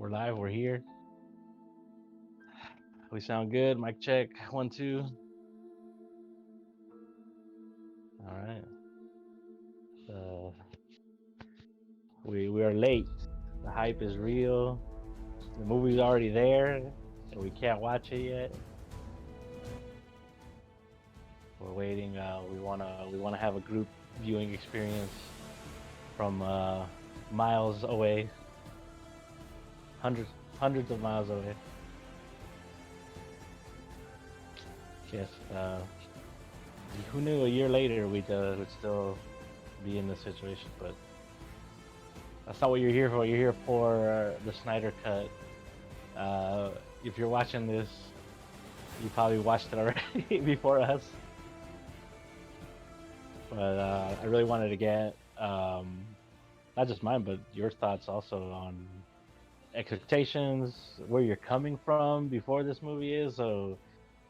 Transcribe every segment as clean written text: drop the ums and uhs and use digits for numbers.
We're live. We're here. We sound good. Mic check. 1, 2. All right. Uh, we are late. The hype is real. The movie's already there, and we can't watch it yet. We're waiting. We wanna have a group viewing experience from miles away, hundreds hundreds of miles away. Yes. Who knew a year later we'd still be in this situation? But that's not what you're here for. You're here for the Snyder cut. Uh, if you're watching this, you probably watched it already before us. But I really wanted to get not just mine, but your thoughts also on expectations, where you're coming from before this movie is. So,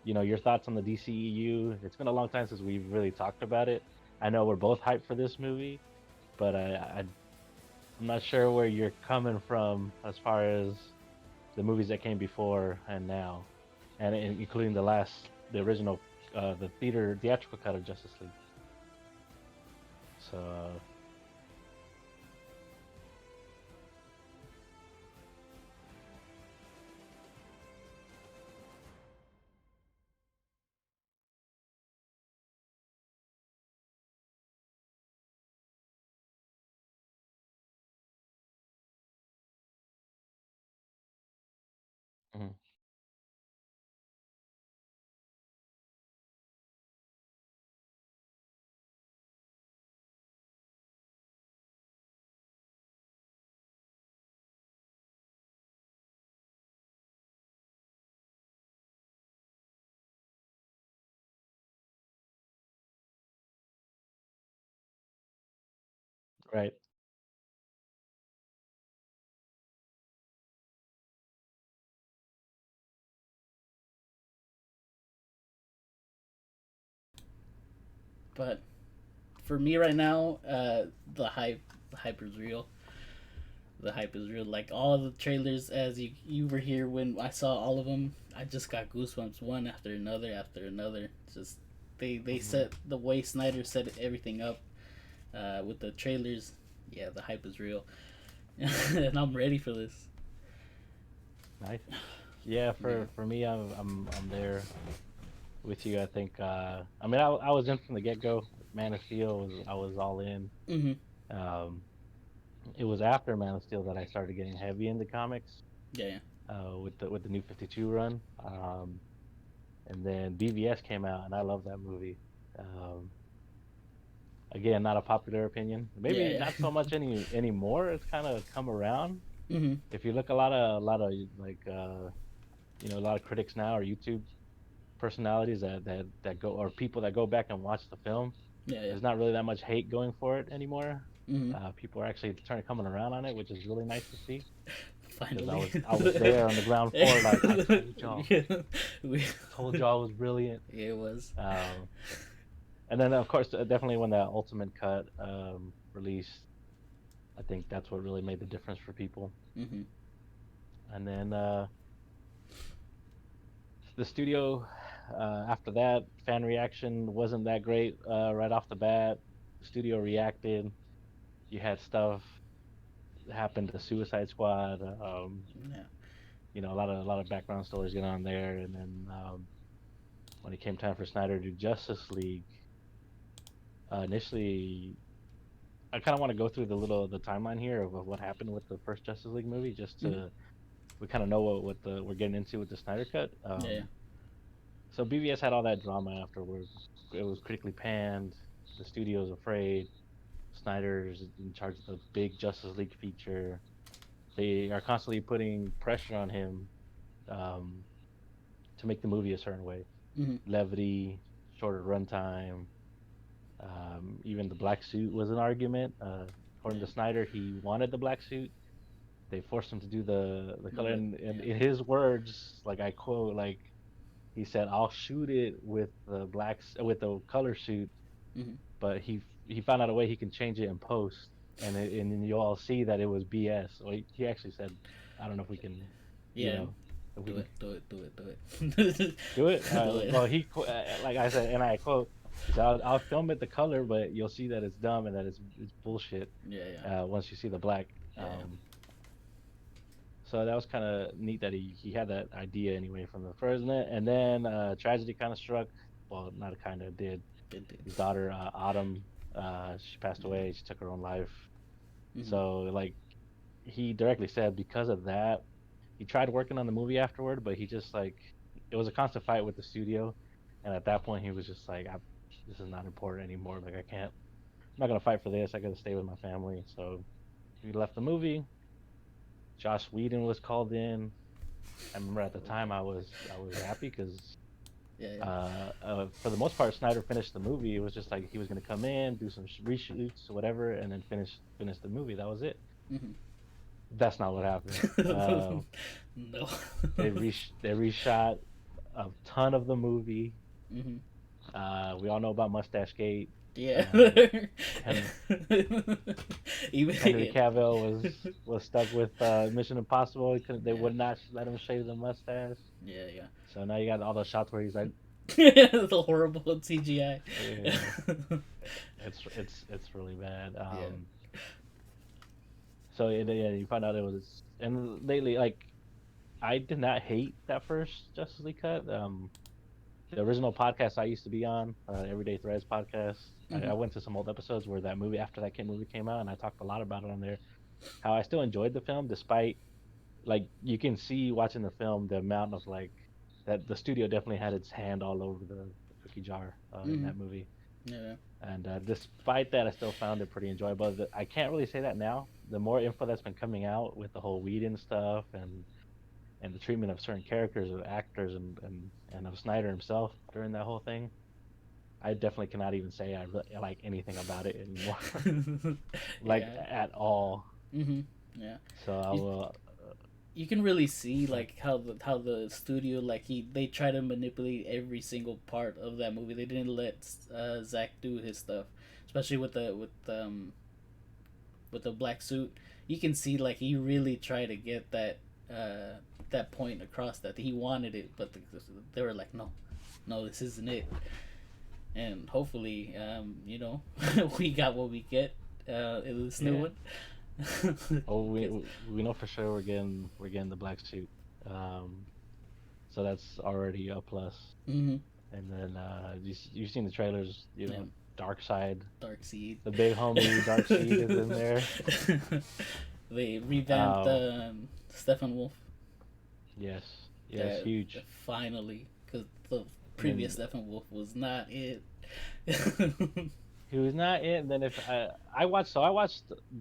your thoughts on the DCEU. It's been a long time since we've really talked about it. I know we're both hyped for this movie, but I'm not sure where you're coming from as far as the movies that came before and now, and including the original, the theatrical cut of Justice League. So, mhm, right, But for me right now, the hype is real. The hype is real. Like all the trailers, as you were here when I saw all of them, I just got goosebumps one after another after another. Just they mhm, set the way Snyder set everything up with the trailers. Yeah, the hype is real, and I'm ready for this. nice. Yeah, Yeah. for me, I'm there with you. I think. I mean, I was in from the get go. Man of Steel I was all in. Mm-hmm. Um, it was after Man of Steel that I started getting heavy into comics. Yeah. Yeah. With the New 52 run. And then BVS came out, and I love that movie. Um, Again, not a popular opinion. Yeah. Maybe not Yeah. so much anymore. It's kind of come around. mm-hmm. If you look a lot of like a lot of critics now or YouTube personalities that go or people that go back and watch the film, Yeah. Yeah. there's not really that much hate going for it anymore. Mm-hmm. People are actually trying to coming around on it, which is really nice to see. Because I Finally. was I was there on the ground floor, like Yeah. We, I told y'all it was brilliant. it was. Um, and then of course, definitely when that Ultimate Cut released, I think that's what really made the difference for people. Mm-hmm. And then the studio, after that, fan reaction wasn't that great right off the bat. The studio reacted. You had stuff happen to Suicide Squad. Yeah. A lot of background stories going on there. And then when it came time for Snyder to do Justice League, initially I kind of want to go through the timeline here of what happened with the first Justice League movie, just Mm-hmm. to we kind of know what the we're getting into with the Snyder cut. Yeah. Yeah. So BVS had all that drama afterwards. It was critically panned. The studio's afraid. Snyder's in charge of the big Justice League feature. They are constantly putting pressure on him um, to make the movie a certain way. Mm-hmm. Levity, shorter runtime. Even the black suit was an argument. According to Yeah. Snyder, he wanted the black suit. They forced him to do the The color, red. and Yeah. in his words, like I quote, like he said, "I'll shoot it with with the color suit," Mm-hmm. but he found out a way he can change it in post, and you'll all see that it was BS. Well, he actually said I don't know if we can, you Yeah, know, if we do can it, do it, do it, do it, do it. do it. Well, like I said, and I quote, he said, I'll film it the color, but you'll see that it's dumb and that it's bullshit. Yeah, yeah, Once you see the black. yeah, yeah. So that was kind of neat that he had that idea anyway from the first, and then tragedy kind of struck. Well, not kind of did. It did. His daughter Autumn, she passed Yeah. away. She took her own life. Mhm. So like he directly said because of that, he tried working on the movie afterward, but he just like it was a constant fight with the studio, and at that point he was just like, this is not important anymore. Like I can't, I'm not gonna fight for this. I gotta stay with my family. So he left the movie. Josh Whedon was called in. I remember at the time I was happy because Yeah, yeah. for the most part Snyder finished the movie. It was just like he was gonna come in, do some reshoots, whatever, and then finish the movie. That was it. Mhm. That's not what happened. No. They reshot a ton of the movie. Mhm. We all know about Mustache Gate. Yeah. Uh, Henry, Henry Even. Cavill was stuck with Mission Impossible. They Yeah. would not let him shave the mustache. Yeah, yeah. So now you got all those shots where he's like, The horrible CGI. yeah, it's really bad. Yeah. So yeah, you find out it was, and lately, like I did not hate that first Justice League cut. The original podcast I used to be on, Everyday Threads podcast. I Mhm. went to some old episodes where that movie after that movie came out, and I talked a lot about it on there. How I still enjoyed the film, despite like you can see watching the film the amount of like that the studio definitely had its hand all over the cookie jar in Mhm. that movie. Yeah. And despite that, I still found it pretty enjoyable. I can't really say that now. The more info that's been coming out with the whole Whedon stuff and the treatment of certain characters or actors and of Snyder himself during that whole thing, I definitely cannot even say I really like anything about it anymore, like Yeah. at all. Mhm. Yeah. So I You, will. you can really see Sorry. like how the studio like they try to manipulate every single part of that movie. They didn't let Zach do his stuff, especially with the black suit. You can see like he really tried to get that point across that he wanted it, but they were like, no, no, this isn't it. And hopefully, we got what we get in this new Yeah. one. Oh, 'Cause- we know for sure we're getting the black suit. Um, so that's already a plus. Mhm. And then you've seen the trailers, Yeah, Dark Side, Dark Seed. the big homie Dark Seed is in there. They revamped Uh, Stephen Wolf. yes, yes, That huge. finally, because the previous And Stephen Wolf was not it. he was not in. Then if I watched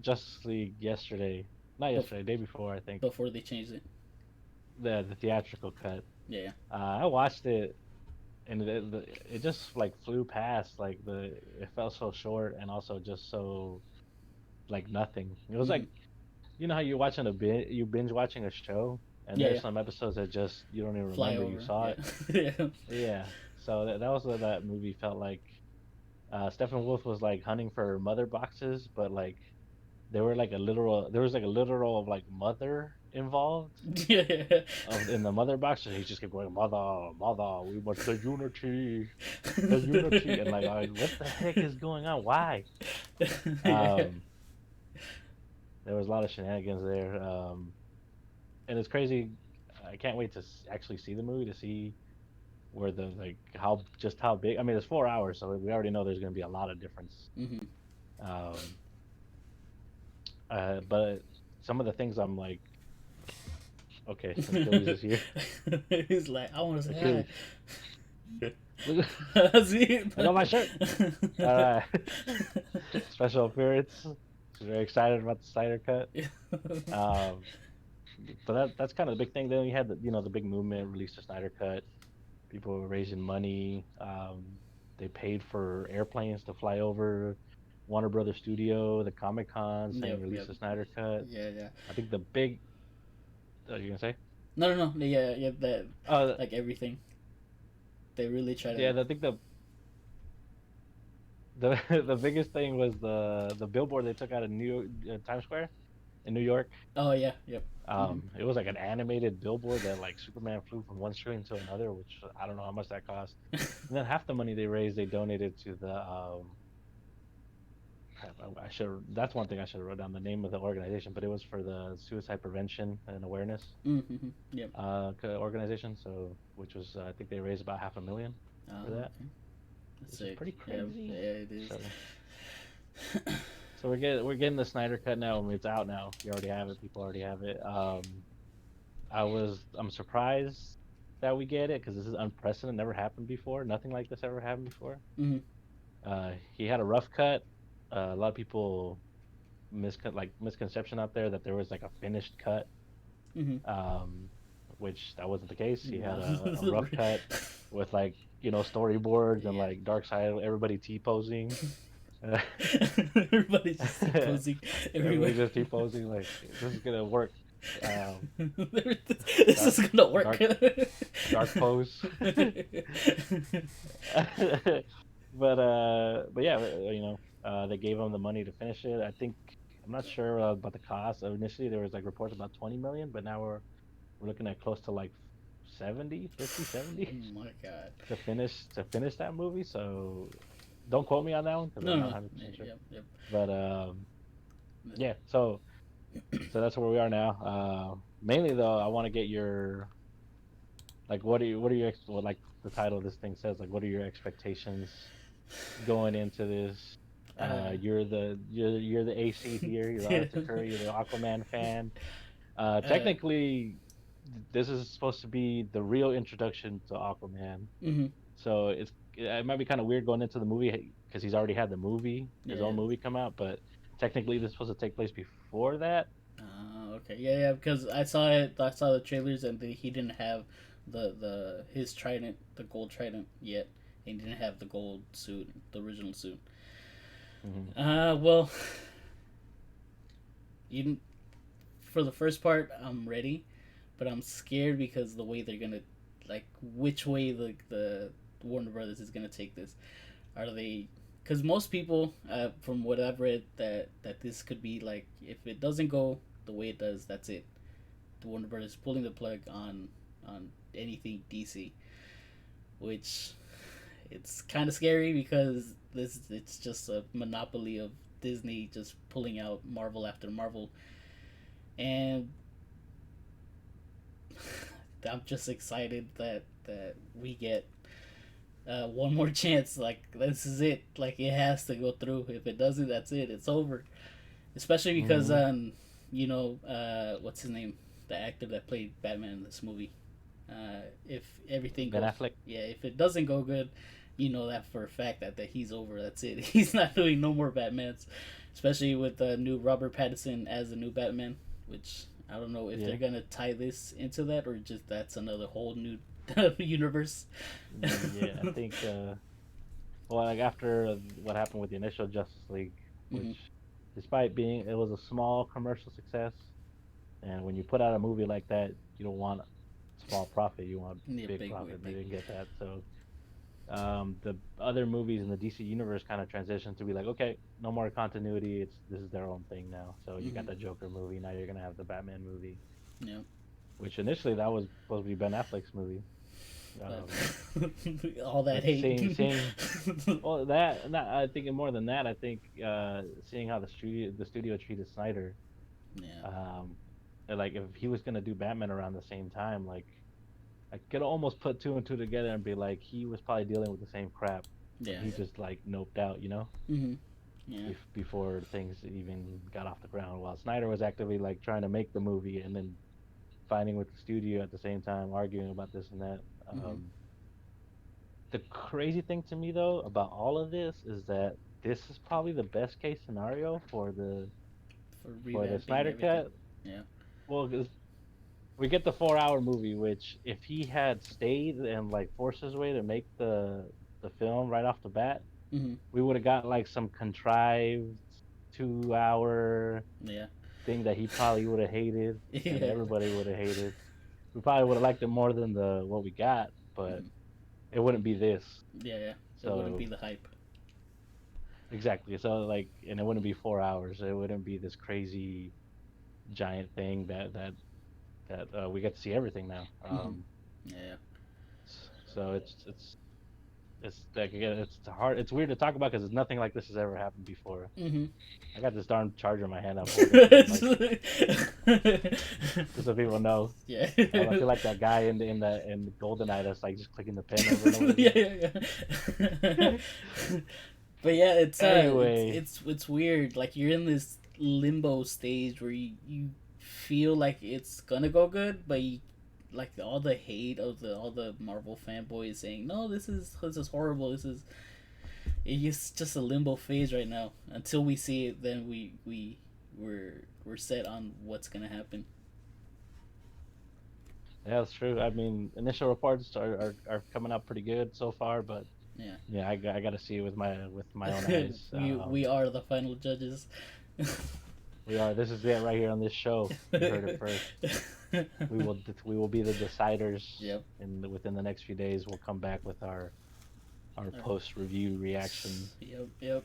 Justice League yesterday, not Bef- yesterday, day before I think, Before they changed it. the theatrical cut. Yeah. I watched it and it just like flew past. Like it felt so short and also just so like nothing. It was Hmm. like how you're watching you binge watching a show and Yeah, there's yeah. some episodes that just you don't even Fly remember you over. saw Yeah. it. Yeah. Yeah. So that was what that movie felt like. Stephen Wolf was like hunting for mother boxes, but like there was like a literal like mother involved Yeah. of in the mother box, and he just kept going, "Mother, mother, we must the unity," and like, what the heck is going on? Why? Yeah. Um, there was a lot of shenanigans there, and it's crazy. I can't wait to actually see the movie to see where the like how big. I mean, it's 4 hours, so we already know there's going to be a lot of difference. Hmm. Um, but some of the things I'm like, okay, Achilles is here. He's like, I want to say Achilles, hi. look, See? I got my shirt. All right. Special appearance. Very excited about the Snyder cut. Um, but that's kind of the big thing. Then we had the big movement, released the Snyder cut. People were raising money. They paid for airplanes to fly over Warner Brothers Studio, the Comic Con, saying Yep, release yep. the Snyder cut. Yeah, yeah. I think the big. You gonna say? No, no, no. Yeah, yeah. That Uh, like everything. They really try yeah, to. I think the the biggest thing was the billboard they took out of New Times Square. in New York. Oh yeah, yep. Hmm. It was like an animated billboard that like Superman flew from one screen to another, which I don't know how much that cost. And then half the money they raised, they donated to the crap. I should. That's one thing I should have wrote down the name of the organization, but it was for the suicide prevention and awareness Hmm. Yep. organization. So, which was I think they raised about 500,000 for Oh, that, okay. That's which is sick. pretty Yeah, yeah, crazy. it is. So, so we're getting the Snyder cut now. I mean, it's out now. You already have it. People already have it. I'm surprised that we get it because this is unprecedented. Never happened before. Nothing like this ever happened before. Hmm. He had a rough cut. A lot of people misconception out there that there was like a finished cut, Hmm. um, which that wasn't the case. He had No. a rough cut with like storyboards and Yeah. like Dark Side, everybody T posing. Everybody's just posing Everybody everywhere. just T posing like this is gonna work. Um, This dark is gonna work. dark dark pose. But yeah, they gave him the money to finish it. I think I'm not sure about the cost. Initially there was like reports about 20 million, but now we're looking at close to like 70, 50, Oh 70 my god. to finish that movie. So don't quote me on that one because No, I'm no, not no. 100% sure. Yep, yep. But yeah, so that's where we are now. Mainly though, I want to get your like what like the title of this thing says, like what are your expectations going into this? Uh, You're the AC here. You're the Arthur Curry. You're the Aquaman fan. uh, Technically, this is supposed to be the real introduction to Aquaman. mm-hmm. So it might be kind of weird going into the movie because he's already had his Yeah. own movie come out, but technically this is supposed to take place before that. Okay. Yeah, yeah. Because I saw it. I saw the trailers, and he didn't have the his trident, the gold trident yet. He didn't have the gold suit, the original suit. Hmm. Well, you for the first part, I'm ready, but I'm scared because the way they're gonna, like, which way the Warner Brothers is gonna take this. Are they? Because most people, from what I've read, that this could be like, if it doesn't go the way it does, that's it. The Warner Brothers pulling the plug on anything DC, which it's kind of scary because this it's just a monopoly of Disney just pulling out Marvel after Marvel, and I'm just excited that we get one more chance. Like, this is it. Like, it has to go through. If it doesn't, that's it. It's over. Especially because Hmm. what's his name, the actor that played Batman in this movie. If everything Ben goes, Affleck. yeah, if it doesn't go good, you know that for a fact that he's over. That's it. He's not doing no more Batmans, especially with the new Robert Pattinson as the new Batman, which I don't know if Yeah. they're gonna tie this into that or just that's another whole new universe. Yeah, I think well, like after what happened with the initial Justice League, Hmm. which despite being it was a small commercial success, and when you put out a movie like that, you don't want small profit, you want Yeah, big big, way profit. They big. didn't get that. So the other movies in the DC universe kind of transitioned to be like, okay, no more continuity. This is their own thing now. So you got Hmm. the Joker movie, now you're gonna have the Batman movie, Yeah, which initially that was supposed to be Ben Affleck's movie. but Um, all that but hate. seeing well that not I think more than that, I think seeing how the studio treated Snyder, Yeah, um, and, like if he was gonna do Batman around the same time, like I could almost put two and two together and be like he was probably dealing with the same crap, and yeah, he yeah. just like noped out, Hmm. Yeah. before things even got off the ground. While Snyder was actively like trying to make the movie and then fighting with the studio at the same time, arguing about this and that. Hmm. The crazy thing to me though about all of this is that this is probably the best case scenario For for the revamping Snyder everything. cut. Yeah. Well, 'cause we get the 4 hour movie, which if he had stayed and like forced his way to make the film right off the bat, Hmm. we would have got like some contrived 2 hour Yeah. thing that he probably would have hated and Yeah. everybody would have hated. We probably would have liked it more than the what we got, but Hmm. it wouldn't be this. Yeah, yeah. It wouldn't be So the hype. exactly. So like, and it wouldn't be 4 hours. It wouldn't be this crazy. giant thing that we get to see everything now. Hmm. Yeah. So it's like again, it's hard. It's weird to talk about because it's nothing like this has ever happened before. Hmm. I got this darn charger in my hand. I'm holding it like just so people know. Yeah. I feel like that guy in the GoldenEye that's like just clicking the pen over and over Yeah, again. yeah, yeah. But yeah, Anyway, it's weird. Like you're in this limbo stage where you feel like it's gonna go good, but like all the hate of the all the Marvel fanboys saying no, this is horrible. It's just a limbo phase right now. Until we see it, then we're set on what's gonna happen. yeah, that's true. I mean, initial reports are coming out pretty good so far, but Yeah. yeah, I got to see it with my own eyes. We are the final judges. We are. This is it right here on this show. You heard it first. We will be the deciders, Yep. and within the next few days, we'll come back with our Uh, post review reaction. Yep. Yep.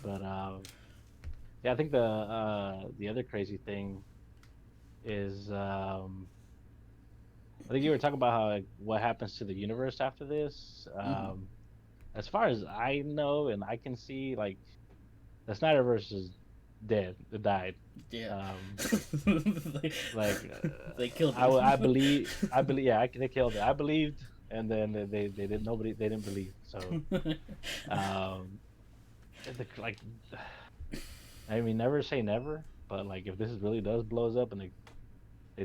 But yeah, I think the other crazy thing is I think you were talking about how like, what happens to the universe after this. Hmm. As far as I know and I can see, like the Snyderverse is dead. It died. Yeah. Um, they, like they killed I it. believe yeah they killed it. I believed, and then they didn't they didn't believe. So um, like I mean never say never, but like if this really does blows up and they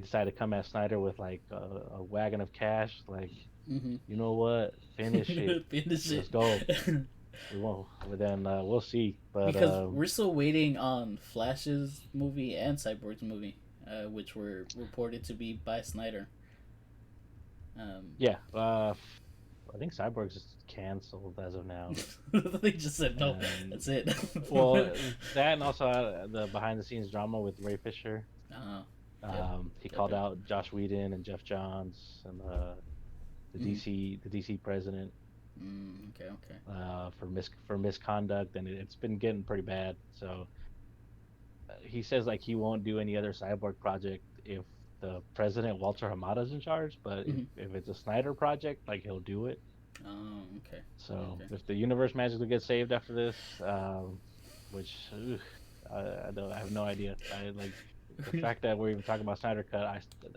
decide to come at Snyder with like a wagon of cash, like Hmm. you know what, finish it, Finish let's it. go. We won't. Well, then we'll see. But Because we're still waiting on Flash's movie and Cyborg's movie, which were reported to be by Snyder. Um, yeah, I think Cyborg's is canceled as of now. they just said no. And That's it. well, that and also the behind the scenes drama with Ray Fisher. uh, yep. He called Okay. out Josh Whedon and Jeff Johns and the Mm, DC president okay. Okay. for misconduct, and it's been getting pretty bad. So he says like he won't do any other cyborg project if the president Walter Hamada's in charge, but Hmm. if it's a Snyder project, like he'll do it. Okay. So Okay. if the universe magically gets saved after this, which I have no idea. I like the fact that we're even talking about Snyder Cut.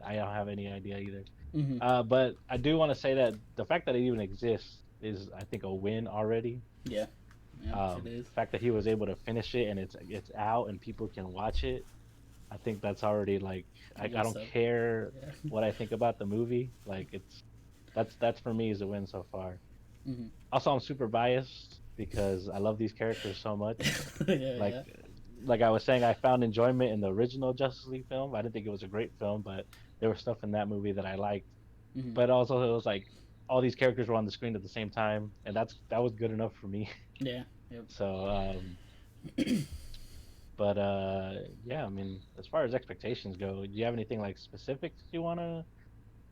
I don't have any idea either. Hmm. But I do want to say that the fact that it even exists is, I think, a win already. Yeah. Yeah. It is. The fact that he was able to finish it and it's out and people can watch it, I think that's already like I What's don't up? care Yeah. what I think about the movie. Like that's for me is a win so far. Hmm. Also, I'm super biased because I love these characters so much. Yeah. Like Yeah. like I was saying, I found enjoyment in the original Justice League film. I didn't think it was a great film, but there was stuff in that movie that I liked. Hmm. But also, it was like all these characters were on the screen at the same time, and that was good enough for me. Yeah. Yep. So, but yeah, I mean, as far as expectations go, do you have anything like specifics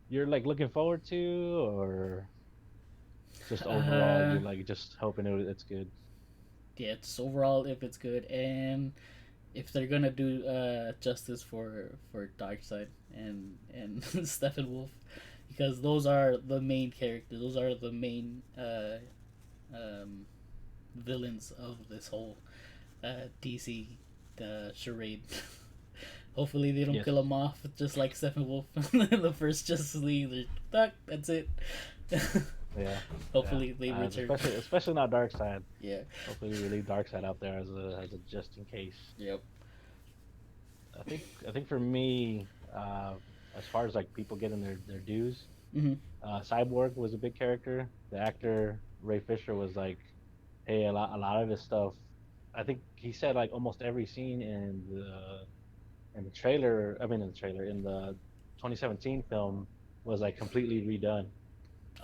you're like looking forward to, or just overall Uh, you're like just hoping it's good? yeah. Just overall, if it's good, and if they're gonna do justice for Darkseid and Steppenwolf, because those are the main characters. Those are the main um, villains of this whole DC charade. Hopefully they don't Yes. kill them off just like Steppenwolf in the first Justice League. That's it. Yeah, yeah. Hopefully they return. Especially not Dark Side. Yeah. Hopefully we leave Dark Side out there as a just in case. Yep. I think for me, as far as like people getting their dues, Hmm. Cyborg was a big character. The actor Ray Fisher was like, hey, a lot of his stuff. I think he said like almost every scene in the trailer. I mean, in the trailer in the 2017 film was like completely redone.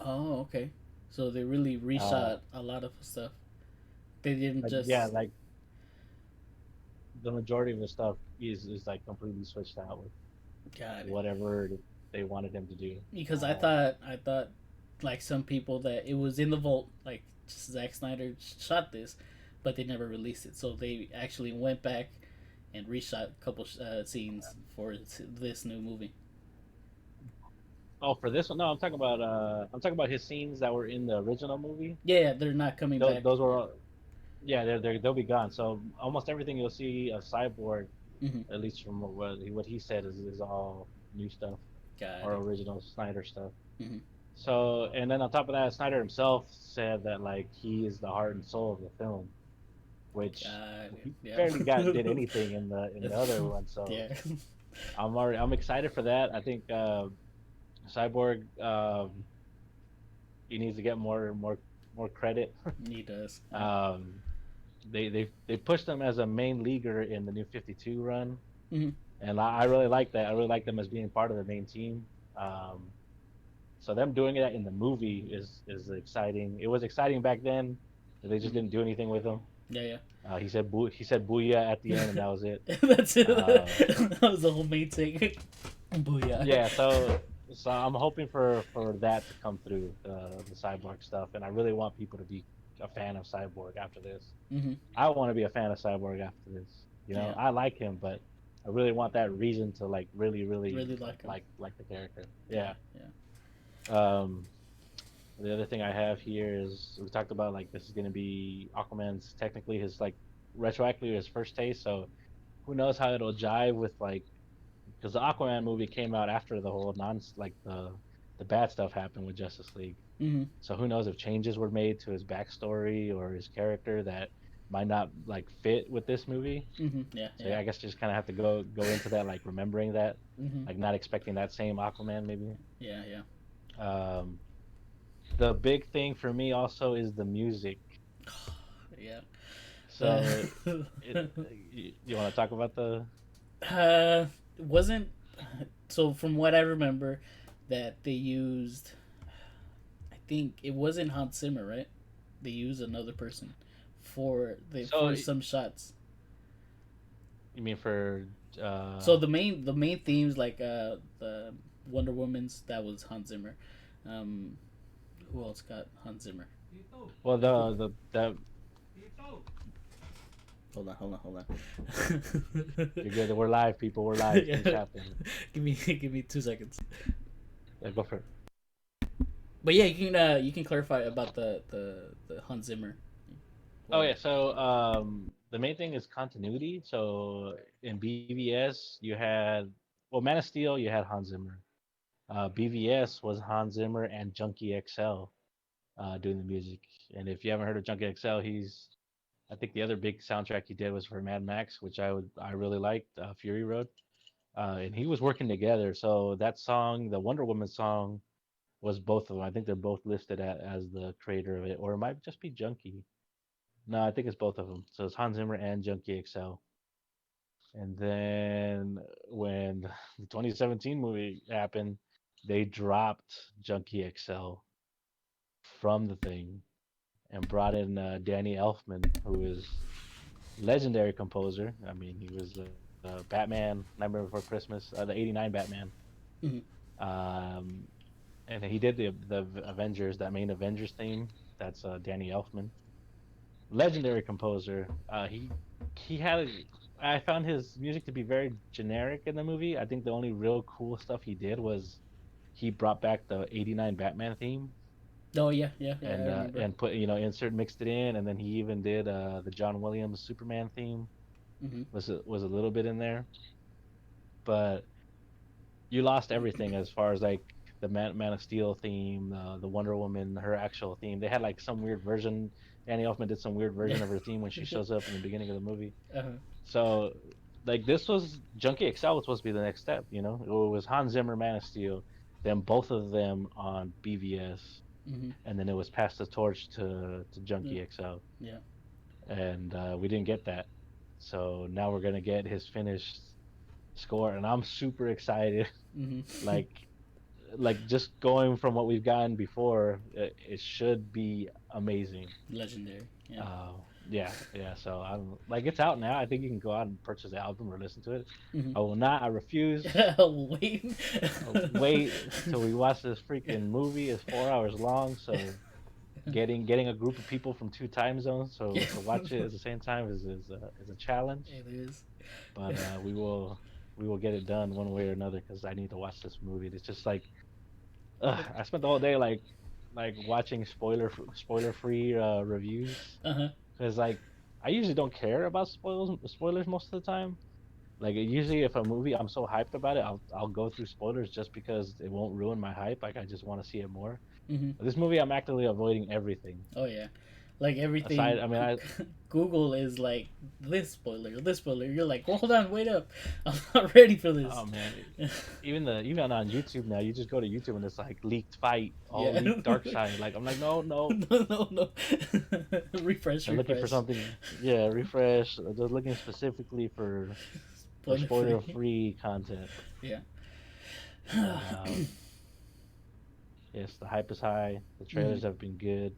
Oh, okay. So they really Uh, reshot a lot of stuff. They didn't like yeah, just like the majority of the stuff is like completely switched out with got it. whatever they wanted him to do. Because Um, I thought like some people that it was in the vault, like Zack Snyder shot this, but they never released it. So they actually went back and reshot a couple scenes for this new movie. Oh, for this one, no, I'm talking about his scenes that were in the original movie. Yeah, yeah, they're not coming back. Those Yeah. were, yeah, they'll be gone. So almost everything you'll see of Cyborg, Mm-hmm. at least from what he said, is all new stuff Got or it. original Snyder stuff. Mm-hmm. So, and then on top of that, Snyder himself said that like he is the heart and soul of the film, which Got it. he Yeah. barely got did anything in the other one. So Yeah. I'm excited for that. I think Cyborg he needs to get more credit. He does. Yeah. um, they pushed him as a main leaguer in the New 52 run, Mm-hmm. and I really like that. I really like them as being part of the main team. Um, so them doing that in the movie is exciting. It was exciting back then. They just Mm-hmm. didn't do anything with him. Yeah, He said booyah at the yeah. end, and that was it. That's it. Uh, That was the whole main thing. Booyah. yeah, so I'm hoping for that to come through the Cyborg stuff, and I really want people to be a fan of Cyborg after this. Mm-hmm. I want to be a fan of Cyborg after this. You know, Yeah. I like him, but I really want that reason to like really Really like him. like the character. Yeah, Yeah. yeah. Um, the other thing I have here is we talked about like this is gonna be Aquaman's technically his like retroactively his first taste, so who knows how it'll jive with like because the Aquaman movie came out after the whole non like the bad stuff happened with Justice League. Mm-hmm. So who knows if changes were made to his backstory or his character that might not like fit with this movie. Mm-hmm. Yeah, So yeah. yeah, I guess just kind of have to go into that like remembering that, Mm-hmm. like not expecting that same Aquaman maybe. Yeah, yeah. Um, the big thing for me also is the music. Yeah. So you want to talk about the uh, wasn't so from what I remember that they used. I think it wasn't Hans Zimmer, right? They used another person so for some shots. you mean for So the main themes like the Wonder Woman's that was Hans Zimmer. Um, who else got Hans Zimmer? well the Hold on. you're good. We're live, people. We're live. Things Yeah. happen. Give me 2 seconds. Yeah, go for it. But yeah, you can clarify about the Hans Zimmer. Oh Well, yeah, so the main thing is continuity. So in BVS you had well Man of Steel you had Hans Zimmer. BVS was Hans Zimmer and Junkie XL doing the music. And if you haven't heard of Junkie XL, he's I think the other big soundtrack he did was for Mad Max, which I really liked, Fury Road. And he was working together. So that song, the Wonder Woman song, was both of them. I think they're both listed as the creator of it, or it might just be Junkie. No, I think it's both of them. So it's Hans Zimmer and Junkie XL. And then when the 2017 movie happened, they dropped Junkie XL from the thing and brought in Danny Elfman, who is legendary composer. I mean, he was Batman, Nightmare Before Christmas, the '89 Batman. mhm. Um, and he did the Avengers, that main Avengers theme. That's Danny Elfman, legendary composer. He had I found his music to be very generic in the movie. I think the only real cool stuff he did was he brought back the '89 Batman theme Oh yeah, I remember. and put insert mixed it in, and then he even did the John Williams Superman theme Hmm. was a little bit in there, but you lost everything as far as like the Man of Steel theme, the Wonder Woman, her actual theme. They had like some weird version. Danny Elfman did some weird Yeah. version of her theme when she shows up in the beginning of the movie. Uh-huh. So, like this was Junkie XL was supposed to be the next step. It was Hans Zimmer, Man of Steel, then both of them on BVS, Hmm. and then it was passed the torch to Yeah. Junkie XL, Yeah. and we didn't get that. So now we're gonna get his finished score, and I'm super excited. Hmm. like just going from what we've gotten before, it should be amazing. Legendary. Yeah. Uh, yeah. So I'm like, it's out now. I think you can go out and purchase the album or listen to it. Hmm. I will not. I refuse. Wait. Wait till we watch this freaking movie. It's 4 hours long, so getting a group of people from two time zones so to watch it at the same time is a challenge. It is. But we will get it done one way or another because I need to watch this movie. It's just like I spent the whole day like watching spoiler free reviews Uh huh. because like I usually don't care about spoilers most of the time. Like usually if a movie I'm so hyped about it, I'll go through spoilers just because it won't ruin my hype. Like I just want to see it more. Hmm. But this movie I'm actively avoiding everything. Oh yeah, like Aside, everything. I mean, I Google is like this spoiler, this spoiler. You're like, well, hold on, wait up, I'm not ready for this. oh man, even on YouTube now, you just go to YouTube and it's like leaked fight, all Yeah. leaked dark side. Like I'm like, no, no. No, no, no. Refresh, I'm looking for refresh. something, yeah, refresh. Just looking specifically for Spoiler spoiler free. free content. Yeah. But yes, the hype is high. The Hmm. trailers have been good.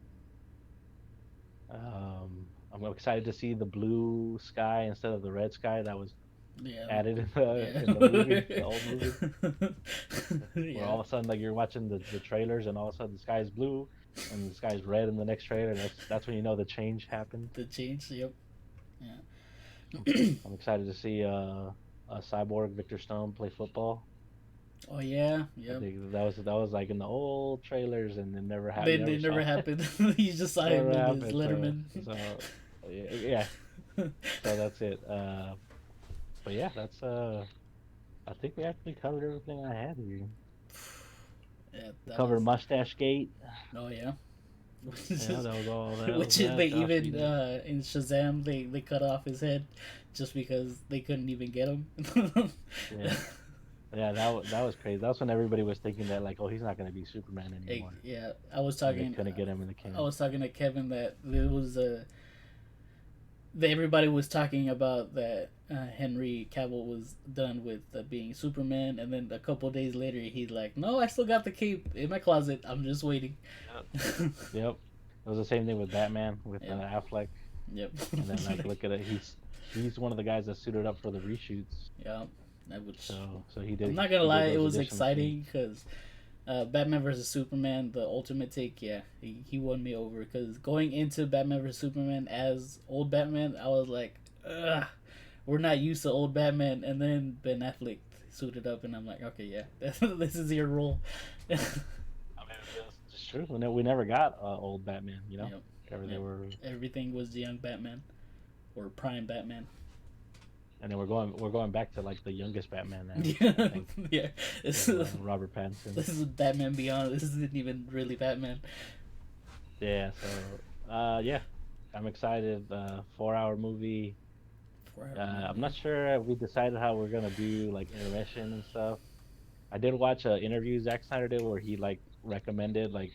I'm excited to see the blue sky instead of the red sky that was Yeah. added Yeah. in the movie, the old movie, where Yeah. all of a sudden like you're watching the trailers and all of a sudden the sky is blue and the sky is red in the next trailer. That's when you know the change happened. The change. Yep. Yeah. I'm excited to see a cyborg Victor Stone play football. Oh yeah. I Yep. think that was like in the old trailers and it never happened. You They never saw never it. happened. You just saw him Never in his happened. So Letterman. so yeah. So that's it. But yeah, that's I think we actually covered everything I had here. Yeah, We that covered was. Mustache Gate. Oh yeah. Yeah, that was all. That was Which is, that. they Josh even Whedon. in Shazam they cut off his head just because they couldn't even get him. Yeah, yeah. That was crazy. That's when everybody was thinking that like, oh, he's not gonna be Superman anymore, Yeah, and they couldn't get him in the I can. was talking to Kevin that there was that everybody was talking about that Henry Cavill was done with being Superman, and then a couple days later he's like, "No, I still got the cape in my closet. I'm just waiting." Yep. Yep. It was the same thing with Batman with Yeah. Affleck, Yep. and then like look at it, he's one of the guys that suited up for the reshoots. Yeah. I would. So I'm not gonna he lie, did it those was additional scenes. exciting because Batman versus Superman, the Ultimate Take, yeah, he won me over. Because going into Batman versus Superman as old Batman, I was like, ugh, we're not used to old Batman. And then Ben Affleck suited up, and I'm like, okay, yeah, this is your role. Yep, I mean, it's true. We never got old Batman. Whenever they yep. were, Everything was the young Batman or prime Batman. and then we're going back to like the youngest Batman now. I Yeah, think yeah. This with is, Robert Pattinson. this is Batman Beyond. This isn't even really Batman. Yeah, so yeah, I'm excited. 4 hour movie. 4 hour I'm movie. not sure we decided how we're gonna do like intermission and stuff. I did watch an interview Zack Snyder did where he like recommended like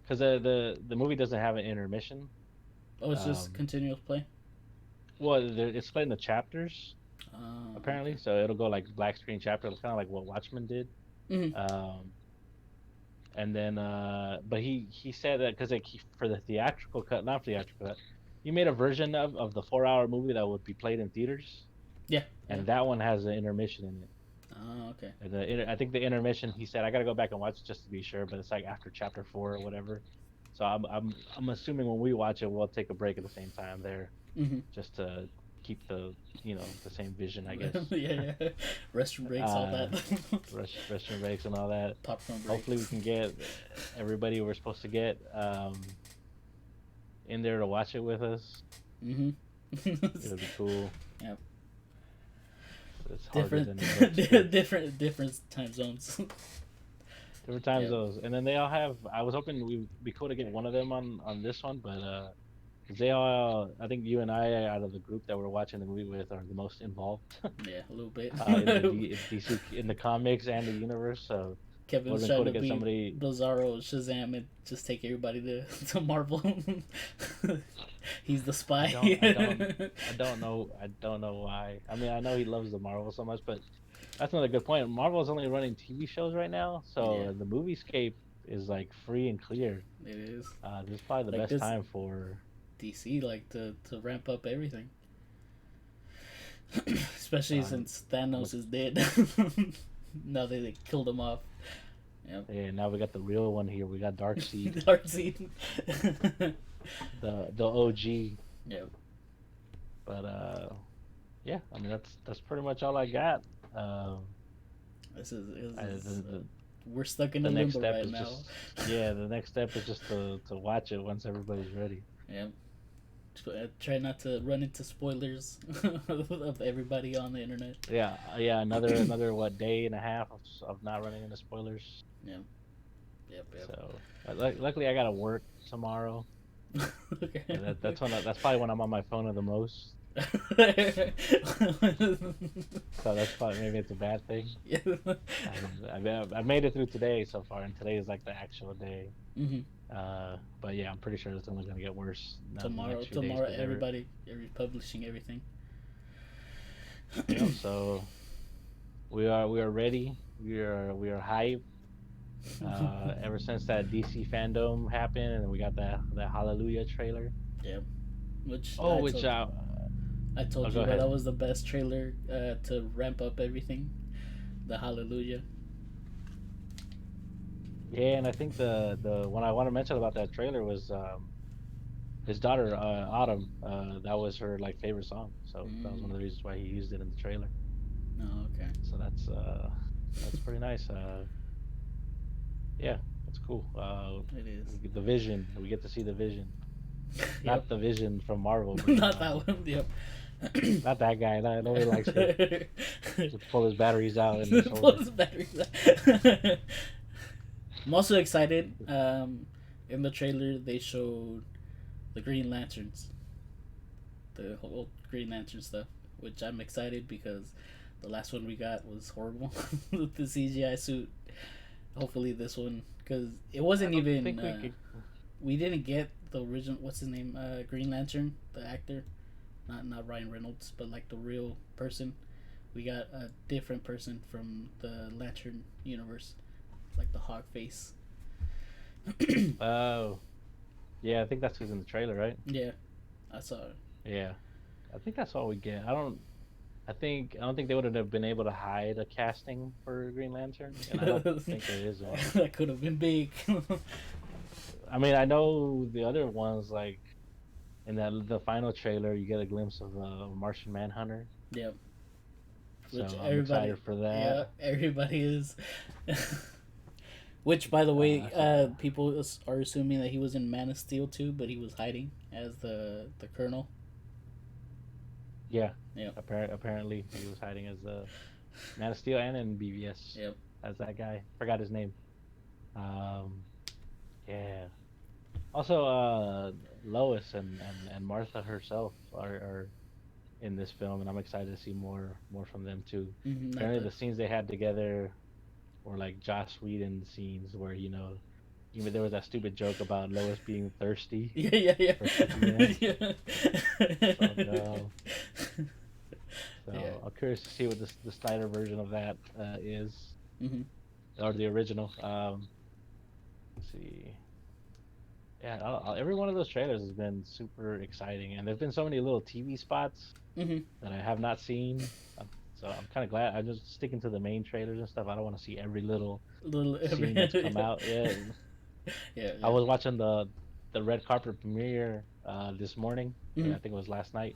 because the movie doesn't have an intermission. Oh, it's just Um, continuous play. it's split into chapters apparently, Okay. so it'll go like black screen chapter, kind of like what Watchmen did. Hmm. Um, and then but he said that because like for the theatrical cut, not theatrical cut, he made a version of the 4 hour movie that would be played in theaters, Yeah, yeah. and that one has an intermission in it. Oh, okay. And I think the intermission, he said, I gotta go back and watch it just to be sure, but it's like after chapter 4 or whatever. So I'm assuming when we watch it, we'll take a break at the same time there, Hmm. just to keep the same vision, I guess. Yeah, yeah. Restroom breaks, all uh, that. restroom breaks and all that. Popcorn Hopefully, we breaks. can get everybody we're supposed to get in there to watch it with us. Hmm. It would be cool. Yeah. It's harder Different, than it looks, but different time zones. different times Yeah. those. And then they all have. I was hoping we'd be cool to get one of them on this one, but 'cause they all. I think you and I, out of the group that we're watching the movie with, are the most involved Yeah, a little bit. in DC in the comics and the universe. So it would Kevin's have been trying cool to to get be somebody. Bizarro Shazam and just take everybody to Marvel. He's the I spy. don't. I don't. I don't know. I don't know why. I mean, I know he loves the Marvel so much, but that's another good point. Marvel is only running TV shows right now, Yeah, so the movie scape is like free and clear. it is. This is probably the Like best this time for. DC like to ramp up everything. Especially Um, since I'm Thanos is dead. Now they killed him off. Yep. And now we got the real one here. We got Darkseid, Dark scene. the OG. Yep. But yeah, I mean that's pretty much all I got. Um, This is the we're stuck in a the next limbo step right is now. just yeah, the next step is just to watch it once everybody's ready. Yep. Try not to run into spoilers of everybody on the internet. Yeah, yeah, another what day and a half of not running into spoilers. Yep. Yep. So luckily I gotta work tomorrow. Yep. That's probably when I'm on my phone the most. So that's probably maybe it's a bad thing. Yeah. I've made it through today so far, and today is like the actual day. Hmm. But yeah, I'm pretty sure it's only gonna get worse now the Tomorrow, next few days tomorrow, because everybody, publishing everything. so we are ready. We are hyped. Ever since that DC fandom happened, and we got that Hallelujah trailer. Yep. Which Oh, which I oh, told go you that ahead. was the best trailer to ramp up everything. The Hallelujah. Yeah, and I think the one I want to mention about that trailer was his daughter Autumn. That was her like favorite song, so that was one Mm. of the reasons why he used it in the trailer. Oh, okay. So that's pretty nice. Yeah, that's cool. It is. We get the Vision. We get to see the Vision, Yep. not the Vision from Marvel, but Not that one. Yep. not that guy. Nobody likes him. To pull his batteries out in the Pull shoulder. his batteries out. I'm also excited. In the trailer, they showed the Green Lanterns, the whole Green Lantern stuff, which I'm excited because the last one we got was horrible with the CGI suit. Hopefully, this one, because it I wasn't don't even. think we could. We didn't get the original. What's his name? Green Lantern, the actor, not Ryan Reynolds, but like the real person. We got a different person from the Lantern universe, like the hog face. Oh, yeah, I think that's who's in the trailer, right? Yeah, I saw it. Yeah, I think that's all we get. I don't think they would have been able to hide a casting for Green Lantern, and I don't think there is one. That could have been big. I mean, I know the other ones like in that the final trailer, you get a glimpse of Martian Manhunter, Yep. Which so I'm everybody, excited for yeah, that. everybody is. Which, by the way, So people are assuming that he was in Man of Steel too, but he was hiding as the Colonel. yeah, Yep. apparently he was hiding as the Man of Steel and in BVS Yep. as that guy. Forgot his name. Um, yeah. Also, Lois and Martha herself are in this film, and I'm excited to see more from them too. Not Apparently, the. the scenes they had together were like Joss Whedon scenes, where even there was that stupid joke about Lois being thirsty Yeah, yeah, for Superman. yeah. Oh no! Yeah. So I'm curious to see what the Snyder version of that is, Hmm. or the original. Let's see. Yeah, every one of those trailers has been super exciting, and there've been so many little TV spots Hmm. that I have not seen. So I'm kind of glad. I'm just sticking to the main trailers and stuff. I don't want to see every little Little every. scene that's come out yet. Yeah, I yeah. was watching the red carpet premiere this morning, or Hmm. I think it was last night.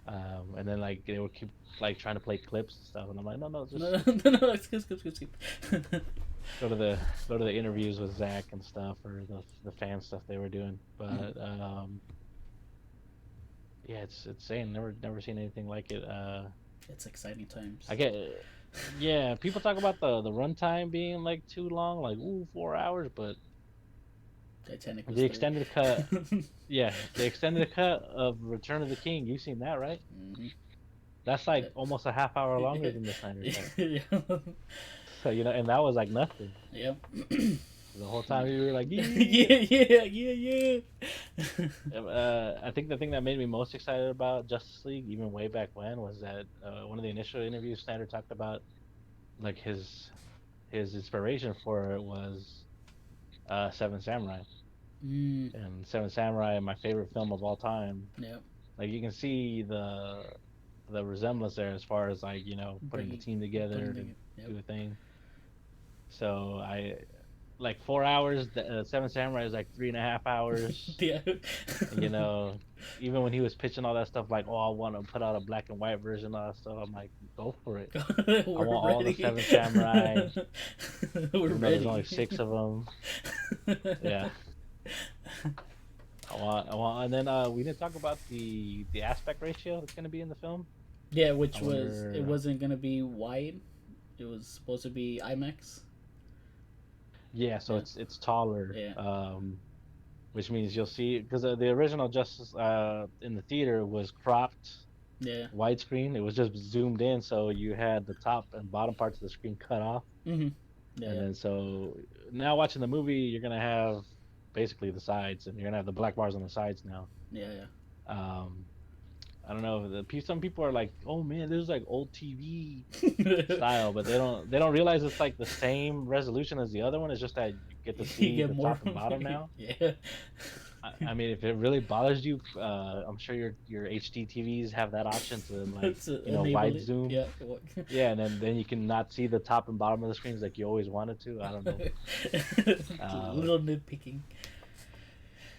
And then like they would keep like trying to play clips and stuff, and I'm like, no, no, No, just no, no, skip. go to the interviews with Zach and stuff, or the fan stuff they were doing. Mhm. But yeah, it's insane. Never seen anything like it. It's exciting times. I get yeah. People talk about the runtime being like too long, like ooh 4 hours, but Titanic was the three. extended cut, yeah, the extended cut of Return of the King. You've seen that, right? Hmm. That's like almost a half hour longer than the Snyder cut. So and that was like nothing. Yep. The whole time you were like, yeah. Yeah, yeah, yeah, yeah. I think the thing that made me most excited about Justice League, even way back when, was that one of the initial interviews Snyder talked about, like his inspiration for it was Seven Samurai, Mm, and Seven Samurai, my favorite film of all time. yep. Like you can see the resemblance there as far as like putting the Bringing, team together putting to the. Yep. do a thing. So like 4 hours. The Seven Samurai is like 3.5 hours. Yeah. You know, even when he was pitching all that stuff, like, oh, I want to put out a black and white version of that stuff. I'm like, go for it. I We're want all the ready. Seven Samurai, We're even though there's only ready. six of them. Yeah, I want, and then we didn't talk about the aspect ratio that's gonna be in the film. Yeah, I which was it wonder. wasn't gonna be wide. It was supposed to be IMAX. Yeah, so Yeah, it's taller, yeah, which means you'll see because the original Justice in the theater was cropped yeah. widescreen. It was just zoomed in, so you had the top and bottom parts of the screen cut off. Mm-hmm. Yeah, And yeah, then so now watching the movie, you're gonna have basically the sides, and you're gonna have the black bars on the sides now. yeah, Um, I don't know. Some people are like, "Oh man, this is like old TV yeah. style," but they don't realize it's like the same resolution as the other one. It's just that you get to You see get the more. top and bottom now. Yeah. I mean, if it really bothers you, I'm sure your HD TVs have that option to like Let's enable wide it. zoom. Yeah. Yeah, and then you can not see the top and bottom of the screens like you always wanted to. I don't know. Uh, Little nitpicking.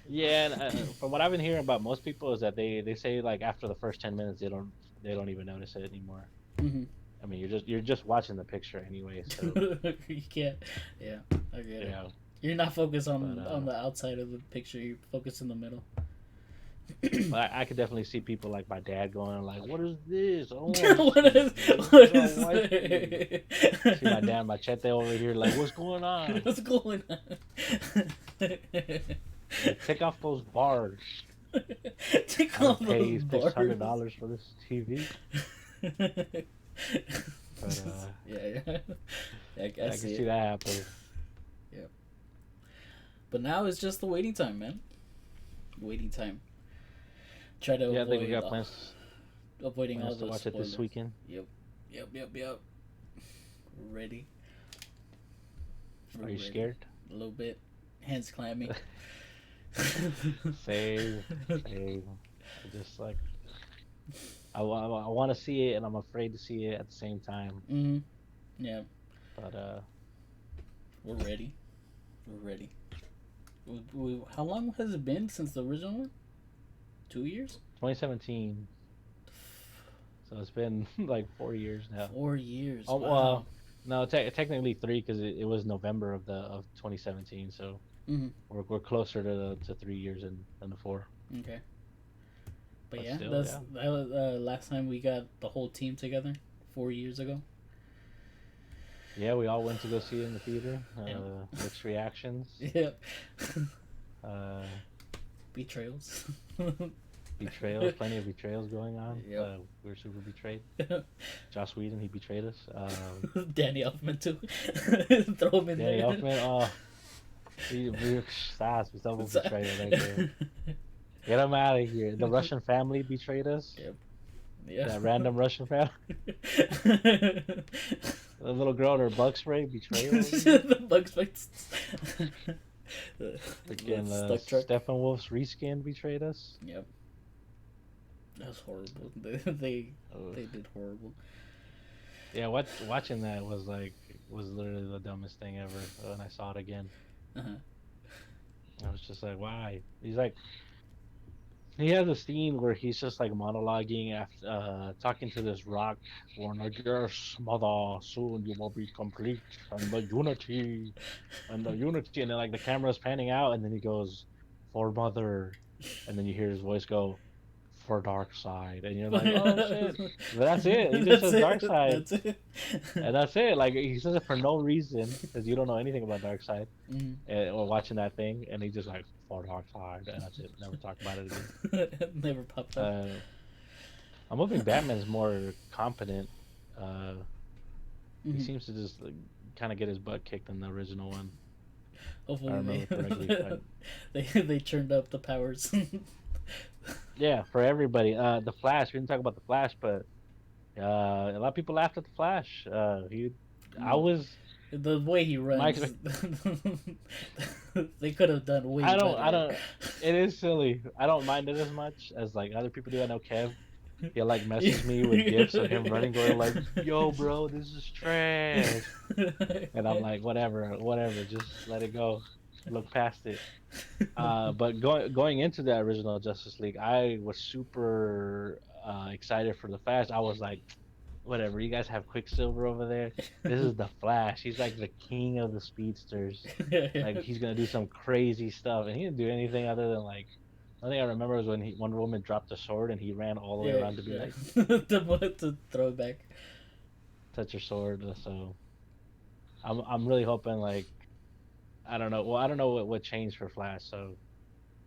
yeah, and from what I've been hearing about most people is that they say like after the first 10 minutes they don't even notice it anymore. Mm-hmm. I mean, you're just watching the picture anyway, so You can't. Yeah, I get it. yeah. You're not focused But on the outside of the picture. You're focused in the middle. but I could definitely see people like my dad going like, "What is this? I don't want to what see is this. This is what on is widescreen." See my dad Machete over here like, "What's going on? what's going on? Like, take off those bars. Take I off didn't pay those six bars. hundred dollars for this TV." But Yeah, yeah. I I can see see it. that happen. Yeah. But now it's just the waiting time, man. Waiting time. Try to Yeah, I think we avoid got avoiding all plans to the watch it this spoilers. weekend. Yep. Yep, yep, yep. We're ready. We're Are you ready. scared? A little bit. Hands clamming. Same, same. I just like I want to see it and I'm afraid to see it at the same time. Hmm. Yeah, But we're ready. We're ready. How long has it been since the original one? 2 years? 2017, so it's been like 4 years now. 4 years. Oh Wow. well, no, technically three because it was November of 2017, so Hmm. we're closer to 3 years than the four. Okay. But But yeah, still, yeah, that was last time we got the whole team together 4 years ago. yeah, we all went to go see it in the theater. And Mixed reactions. yeah, Uh, betrayals. Betrayals, plenty of betrayals going on. Yep. We were super betrayed. Joss Whedon, he betrayed us. Danny Elfman too. Throw him in Danny there. Elfman, oh, we sass, we double So- betrayal right there. Get him out of here. The Russian family betrayed us. Yep. Yeah. That random Russian family. The little girl and her bug spray betrayal. The Bugs Bites. Freaking The stuck truck. Stephen Wolf's reskin betrayed us. Yep. That was horrible. They Ugh. did horrible. Yeah, watching that was literally the dumbest thing ever when I saw it again. Uh-huh. I was just like, why? He's like, he has a scene where he's just like monologuing after talking to this rock warner. Yes, mother, soon you will be complete, and the unity, and then like the camera's panning out, and then he goes, for mother, and then you hear his voice go, for dark side, and you're like, oh shit, but that's it. He just That's says dark it. side, That's it. and that's it. Like he says it for no reason because you don't know anything about dark side, Mhm. or watching that thing, and he just like for dark side, and that's it. Never talk about it again. Never popped up. I'm hoping Batman's more competent. He Mhm. seems to just like, kind of get his butt kicked in the original one. If I Hopefully remember correctly. But they turned up the powers. yeah, for everybody. The Flash. We didn't talk about the Flash, but a lot of people laughed at the Flash. I was. The way he My runs, they could have done way I better. don't. It is silly. I don't mind it as much as like other people do. I know Kev. he'll like message me with gifs of him running, going like, "Yo, bro, this is trash," and I'm like, "Whatever, whatever, just let it go, look past it." But going into the original Justice League, I was super excited for the Flash. I was like, whatever, you guys have Quicksilver over there. This is the Flash. He's like the king of the speedsters. Like he's gonna do some crazy stuff, and he didn't do anything other than like. One thing I remember was when Wonder Woman dropped the sword and he ran all the way Yeah, around to be yeah. like To throw it back. touch her sword. So I'm really hoping like I don't know. Well, I don't know what changed for Flash. So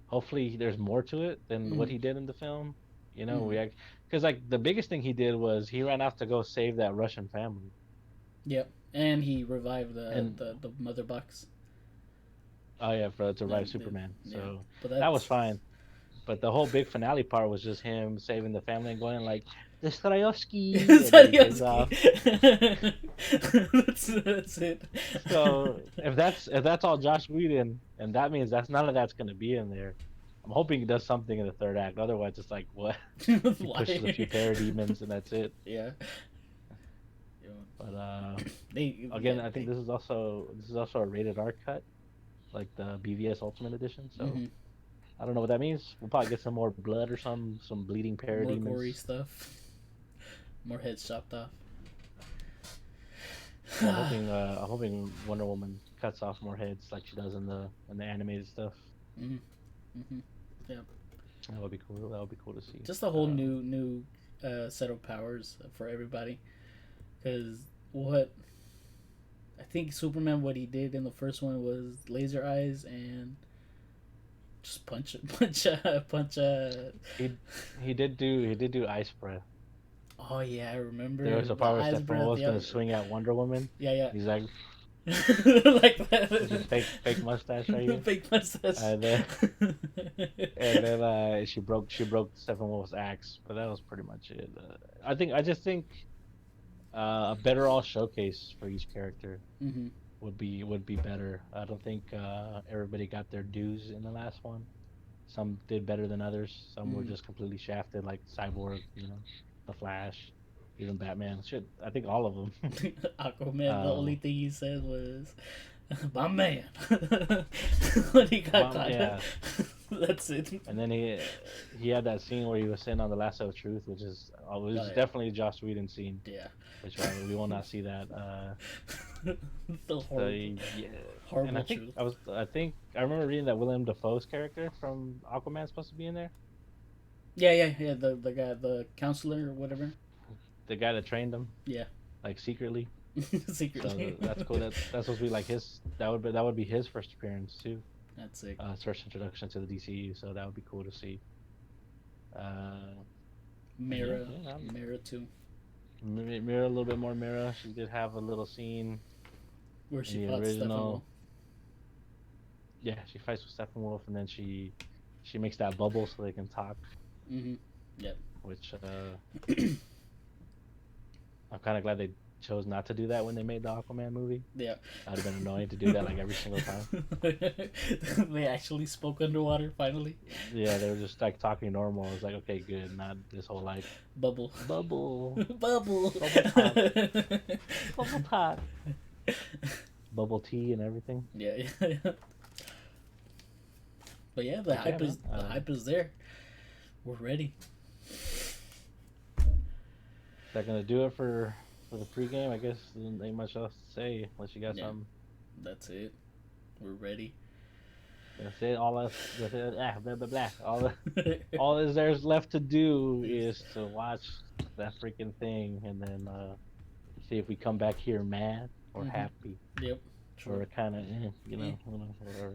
hopefully there's more to it than what Mm-hmm. he did in the film. You know, Mm-hmm. we because like the biggest thing he did was he ran off to go save that Russian family. Yep. And he revived And the mother box. oh yeah, for to revive And Superman. yeah, So but that was that's fine. But the whole big finale part was just him saving the family and going like Dostoevsky, and then he takes Sarioski. off. That's it. So if that's all Josh Whedon, and that means that's none of that's gonna be in there. I'm hoping he does something in the third act. Otherwise, it's like what he pushes a few Why? parademons and that's it. Yeah. But again, Yeah, I think this is also a rated R cut, like the BVS Ultimate Edition. So hmm I don't know what that means. We'll probably get some more blood or some bleeding more gory parademons. stuff, more heads chopped off. Well, I'm hoping Wonder Woman cuts off more heads like she does in the animated stuff. hmm hmm Yeah, That would be cool. That would be cool to see. just a whole new set of powers for everybody. Because what I think Superman, what he did in the first one was laser eyes and just punch. He he did do ice breath. Oh yeah, I There remember was a the part where eyes Steppenwolf breath. was gonna Yeah, swing at Wonder Woman. yeah, He's like like with his that. fake mustache right here, Fake mustache. and then and then she broke Steppenwolf's axe, but that was pretty much it. I just think a better all showcase for each character hmm would be better. I don't think everybody got their dues in the last one. Some did better than others. Some were hmm just completely shafted, like Cyborg, the Flash, even Batman. Shit, I think all of them. Aquaman. The only um, thing he said was, "My man," when he got caught. yeah, That's it. and then he had that scene where he was sitting on the lasso of truth, which Oh is yeah, definitely a Joss Whedon scene, yeah. which we will not see that. The So horrible, yeah, and horrible I think truth. I remember reading that Willem Dafoe's character from Aquaman's supposed to be in there, Yeah, yeah, yeah. The guy, the counselor or whatever. the guy that trained him, Yeah, like secretly. So secretly. that's cool. That's supposed to be like his. That would be his first appearance too. That's sick. His first introduction to the DCU. So that would be cool to see. Uh, and yeah, Mira, yeah. Mira too, Mira, a little bit more Mira. She did have a little scene where in she the fought Steppenwolf. original. Yeah, she fights with Steppenwolf, and then she makes that bubble so they can talk. Mm-hmm. Yep. Which I'm kind of glad they chose not to do that when they made the Aquaman movie. Yeah. That would have been annoying to do that like every single time. They actually spoke underwater finally. Yeah, they were just like talking normal. It's like, okay, good, not this whole like Bubble. bubble, Bubble. bubble talk, bubble talk, bubble tea and everything. Yeah, yeah. But yeah, the But yeah, hype man, is the hype is there. We're ready. is that gonna do it for the pregame? I guess there ain't much else to say unless you got Yeah, something. that's it. We're ready. That's it. That's it. Blah blah blah. All is there's left to do is to watch that freaking thing and then see if we come back here mad or hmm happy Yep. or True. kind of whatever.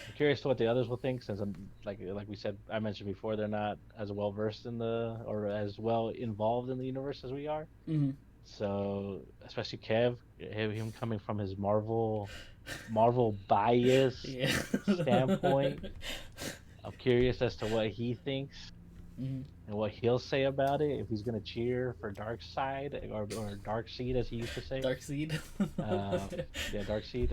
I'm curious to what the others will think since I'm like we said I mentioned before they're not as well versed in the or as well involved in the universe as we are. hmm So especially Kev, him coming from his Marvel bias Yeah. standpoint, I'm curious as to what he thinks hmm and what he'll say about it. If he's gonna cheer for Dark Side or Dark Seed as he used to say. Dark Seed. Uh, yeah, Dark Seed.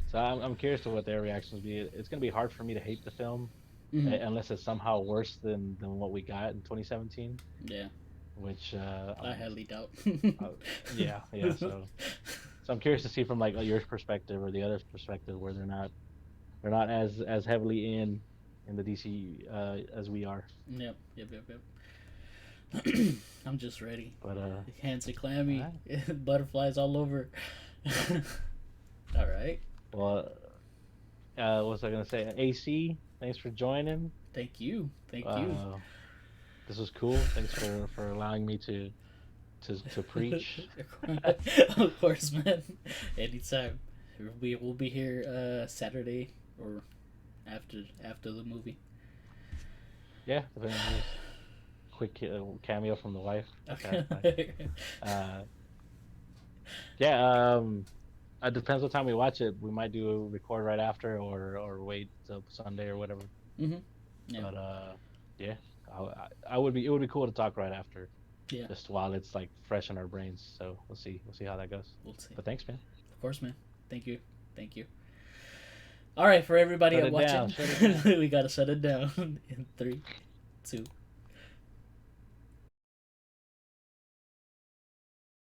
So I'm curious to what their reactions will be. It's gonna be hard for me to hate the film Mm-hmm. unless it's somehow worse than what we got in 2017, Yeah, which I highly doubt. uh, yeah. So I'm curious to see from like your perspective or the other's perspective where they're not as heavily in the DC as we are. Yep, yep, yep, yep. I'm just ready. But Hands are all clammy, right. butterflies all over. All right. Well, what was I gonna say? AC, thanks for joining. Thank you. Thank you. Uh, this was cool. Thanks for allowing me to preach. Of course, man. Anytime. We will be here Saturday or after the movie. Yeah, just quick cameo from the wife. Pass by. Okay. Uh, yeah. It depends what time we watch it. We might do a record right after, or wait till Sunday or whatever. Mhm. Yeah. But yeah, I would be. It would be cool to talk right after, Yeah. just while it's like fresh in our brains. So we'll see. We'll see how that goes. We'll see. But thanks, man. Of course, man. Thank you. Thank you. All right, for everybody Shut it down. watching, Shut it down. we gotta shut it down in 3, 2,